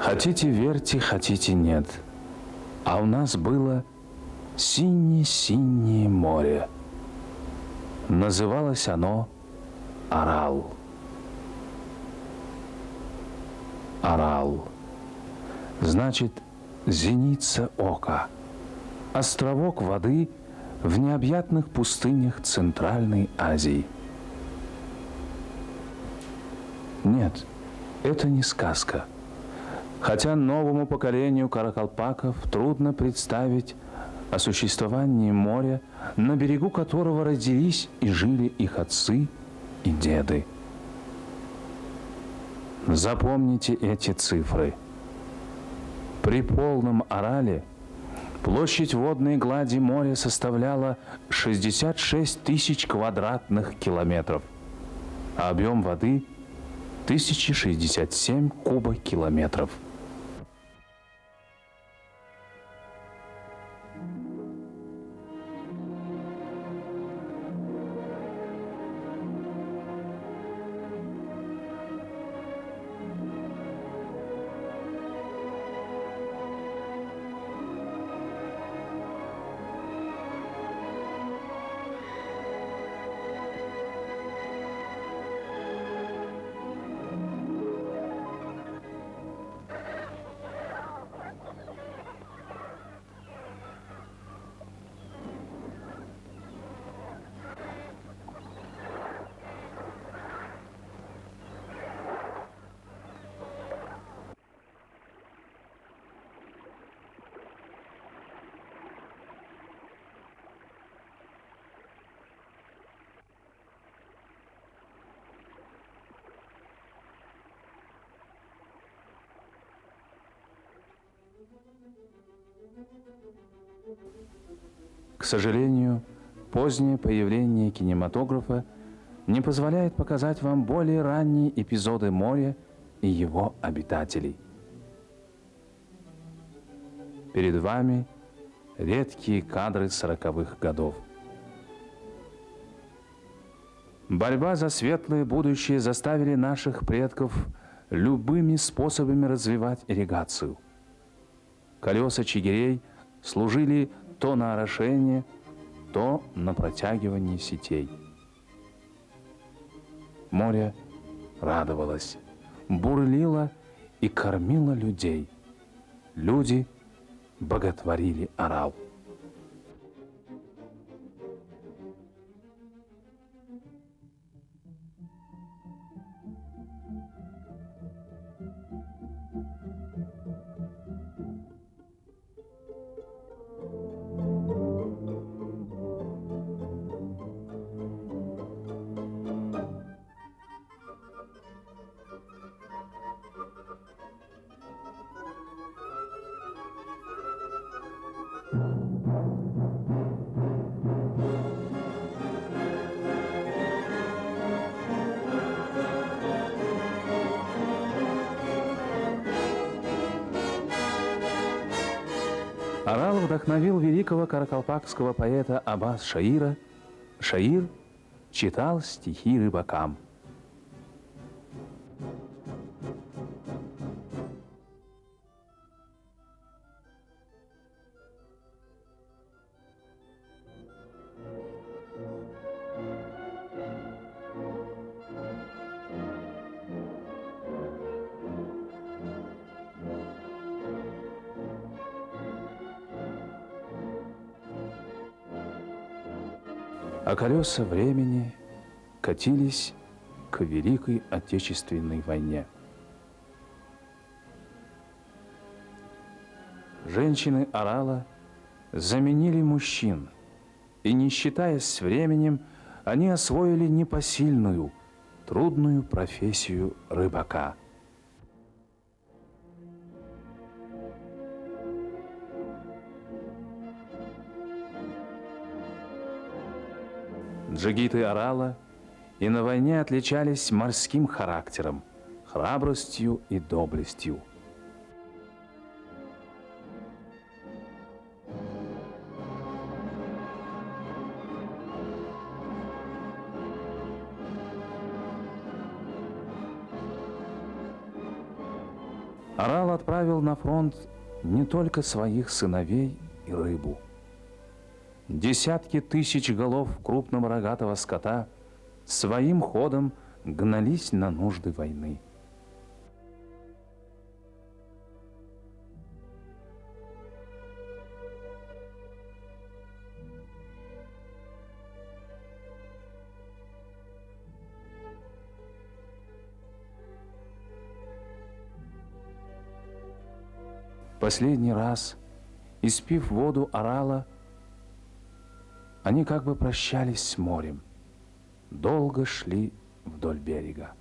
Хотите верьте, хотите нет. А у нас было синее-синее море. Называлось оно Арал. Арал. Значит, зеница ока. Островок воды в необъятных пустынях Центральной Азии. Нет, это не сказка. Хотя новому поколению каракалпаков трудно представить о существовании моря, на берегу которого родились и жили их отцы и деды. Запомните эти цифры. При полном Арале площадь водной глади моря составляла 66 тысяч квадратных километров, а объем воды – 1067 кубокилометров. К сожалению, позднее появление кинематографа не позволяет показать вам более ранние эпизоды моря и его обитателей. Перед вами редкие кадры 40-х годов. Борьба за светлое будущее заставили наших предков любыми способами развивать ирригацию. Колеса чигирей служили то на орошение, то на протягивание сетей. Море радовалось, бурлило и кормило людей. Люди боготворили Арал. Арал вдохновил великого каракалпакского поэта Аббас Шаира. Шаир читал стихи рыбакам. А колеса времени катились к Великой Отечественной войне. Женщины Арала заменили мужчин, и, не считаясь с временем, они освоили непосильную, трудную профессию рыбака. Джигиты Арала и на войне отличались морским характером, храбростью и доблестью. Арал отправил на фронт не только своих сыновей и рыбу. Десятки тысяч голов крупного рогатого скота своим ходом гнались на нужды войны. Последний раз, испив воду Арала, они как бы прощались с морем, долго шли вдоль берега.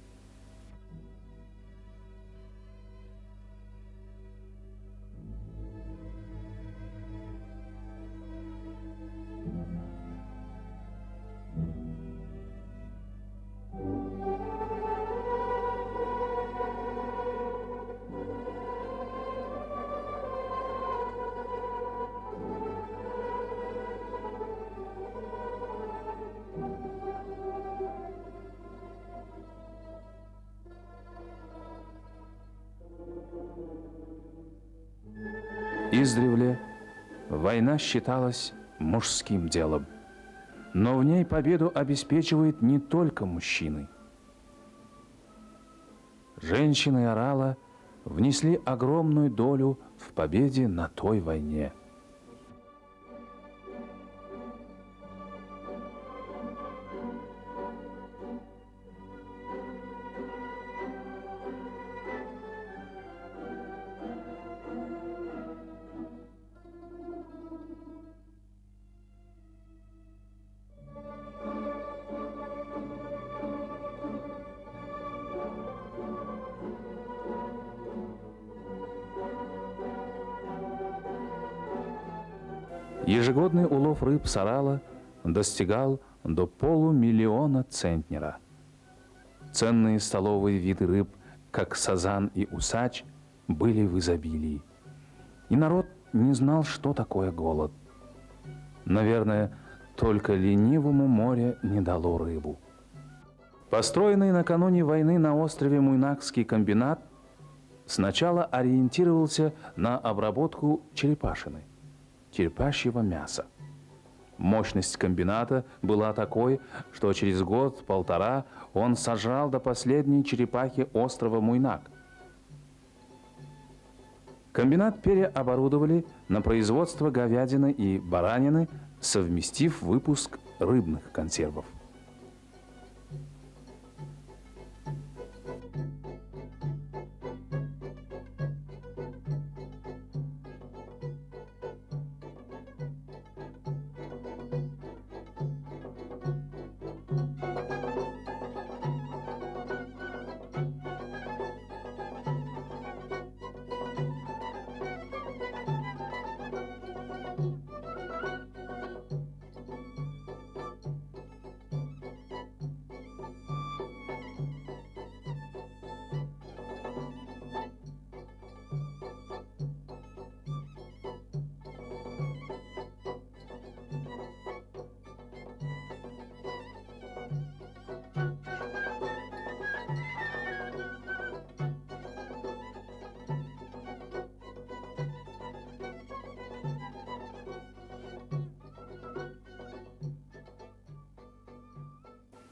Издревле война считалась мужским делом, но в ней победу обеспечивают не только мужчины. Женщины Арала внесли огромную долю в победе на той войне. Ежегодный улов рыб с Арала достигал до полумиллиона центнера. Ценные столовые виды рыб, как сазан и усач, были в изобилии. И народ не знал, что такое голод. Наверное, только ленивому море не дало рыбу. Построенный накануне войны на острове Муйнакский комбинат сначала ориентировался на обработку черепашины, черепашьего мяса. Мощность комбината была такой, что через год-полтора он сожрал до последней черепахи острова Муйнак. Комбинат переоборудовали на производство говядины и баранины, совместив выпуск рыбных консервов.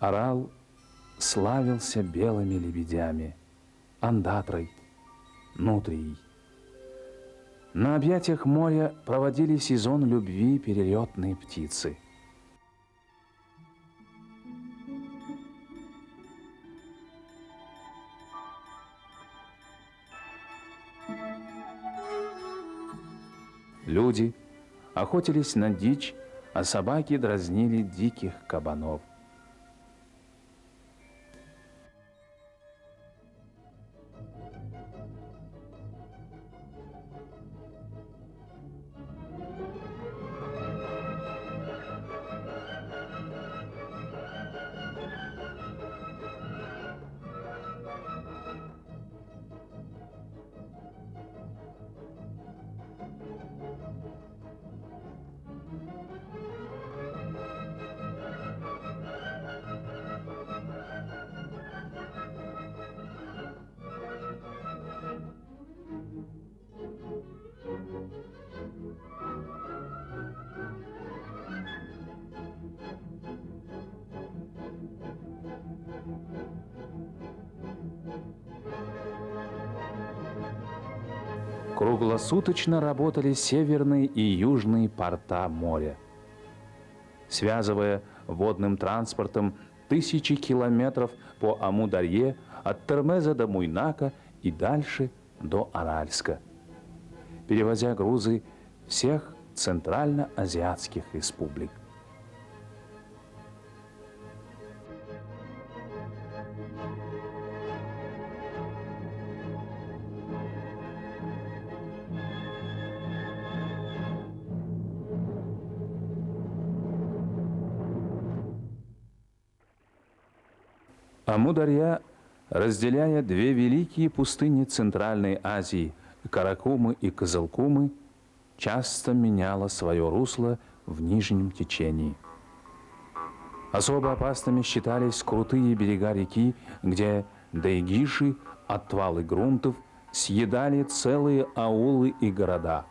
Арал славился белыми лебедями, андатрой, нутрией. На объятиях моря проводили сезон любви перелетные птицы. Люди охотились на дичь, а собаки дразнили диких кабанов. Круглосуточно работали северные и южные порта моря, связывая водным транспортом тысячи километров по Амударье от Термеза до Муйнака и дальше до Аральска, перевозя грузы всех центральноазиатских республик. Амударья, разделяя две великие пустыни Центральной Азии, Каракумы и Кызылкумы, часто меняла свое русло в нижнем течении. Особо опасными считались крутые берега реки, где дайгиши, отвалы грунтов, съедали целые аулы и города.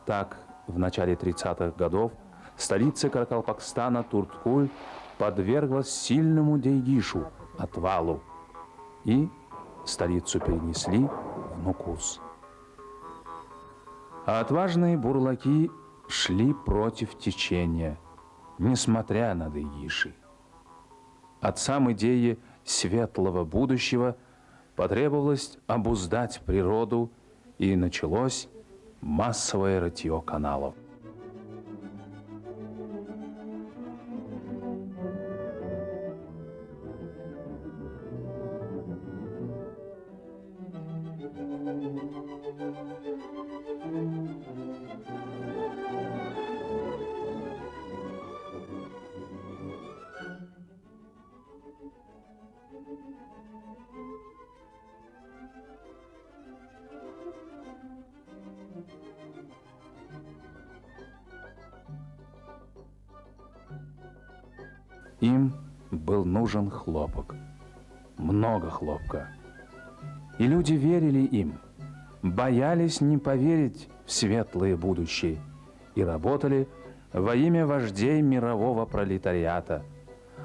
Так, в начале 30-х годов столица Каракалпакстана Турткуль подверглась сильному дайгишу, отвалу, и столицу перенесли в Нукус. А отважные бурлаки шли против течения, несмотря на дайгиши. Отцам идеи светлого будущего потребовалось обуздать природу, и началось массовое рытье каналов. Им был нужен хлопок, много хлопка. И люди верили им, боялись не поверить в светлое будущее и работали во имя вождей мирового пролетариата,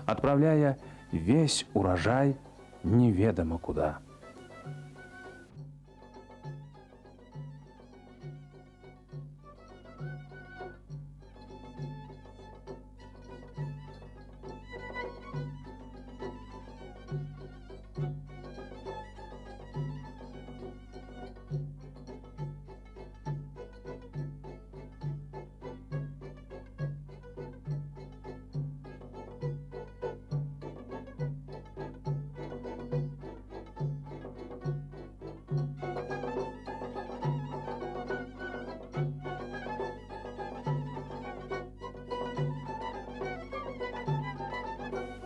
отправляя весь урожай неведомо куда.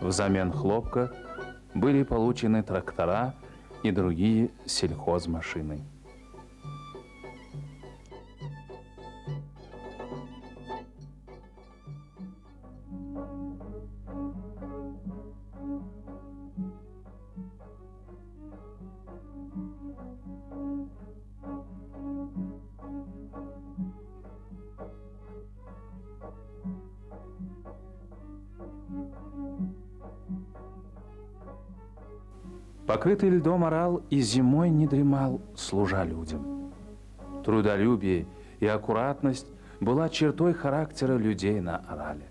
Взамен хлопка были получены трактора и другие сельхозмашины. Покрытый льдом Арал и зимой не дремал, служа людям. Трудолюбие и аккуратность была чертой характера людей на Арале.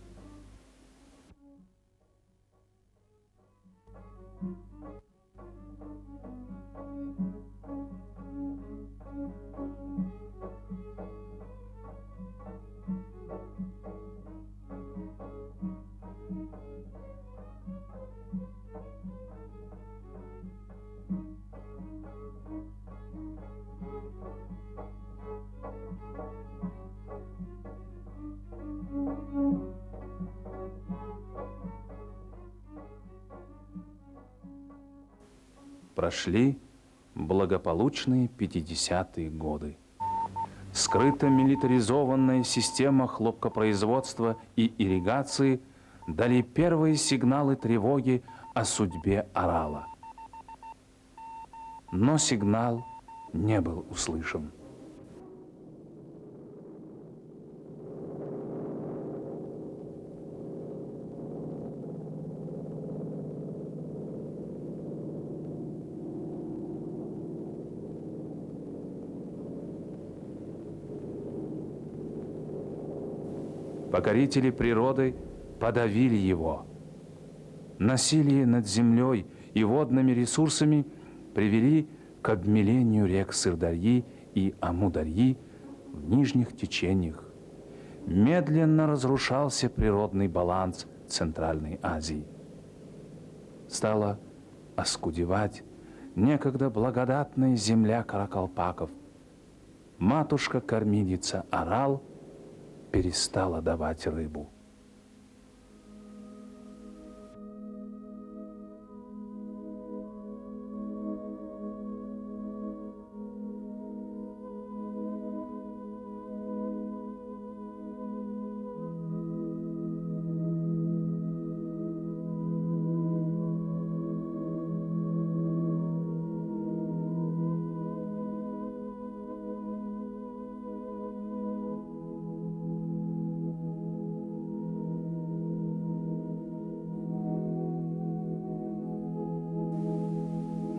Прошли благополучные 50-е годы. Скрыто милитаризованная система хлопкопроизводства и ирригации дали первые сигналы тревоги о судьбе Арала. Но сигнал не был услышан. Покорители природы подавили его. Насилие над землей и водными ресурсами привели к обмелению рек Сырдарьи и Амударьи в нижних течениях. Медленно разрушался природный баланс Центральной Азии. Стала оскудевать некогда благодатная земля каракалпаков. Матушка-кормилица Арал перестала давать рыбу.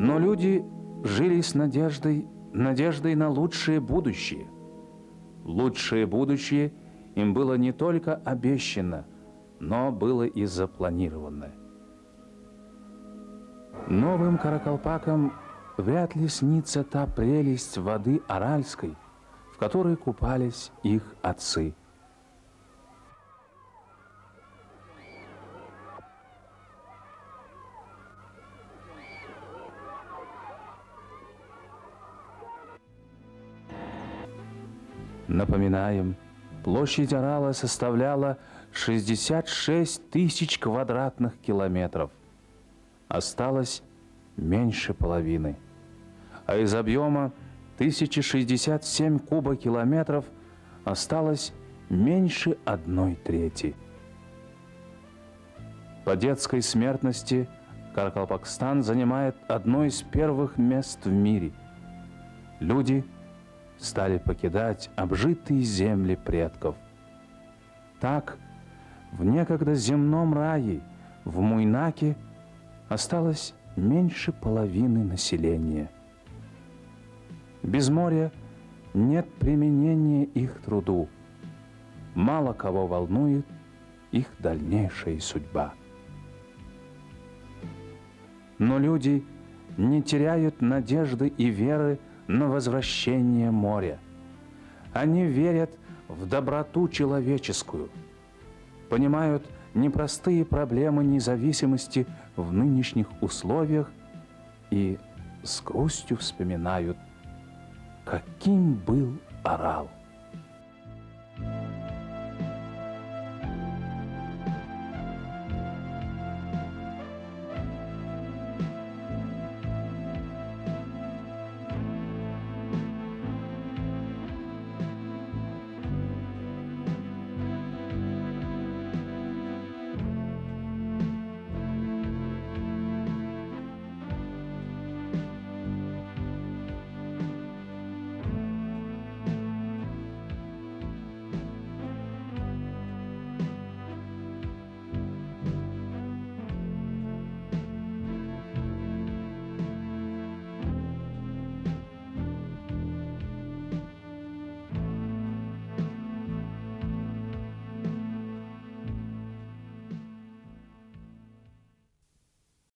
Но люди жили с надеждой на лучшее будущее. Лучшее будущее им было не только обещано, но было и запланировано. Новым каракалпакам вряд ли снится та прелесть воды Аральской, в которой купались их отцы. Напоминаем, площадь Арала составляла 66 тысяч квадратных километров. Осталось меньше половины. А из объема 1067 кубокилометров осталось меньше 1/3. По детской смертности Каракалпакстан занимает одно из первых мест в мире. Люди стали покидать обжитые земли предков. Так, в некогда земном рае, в Муйнаке, осталось меньше половины населения. Без моря нет применения их труду. Мало кого волнует их дальнейшая судьба. Но люди не теряют надежды и веры на возвращение моря. Они верят в доброту человеческую, понимают непростые проблемы независимости в нынешних условиях и с грустью вспоминают, каким был Арал.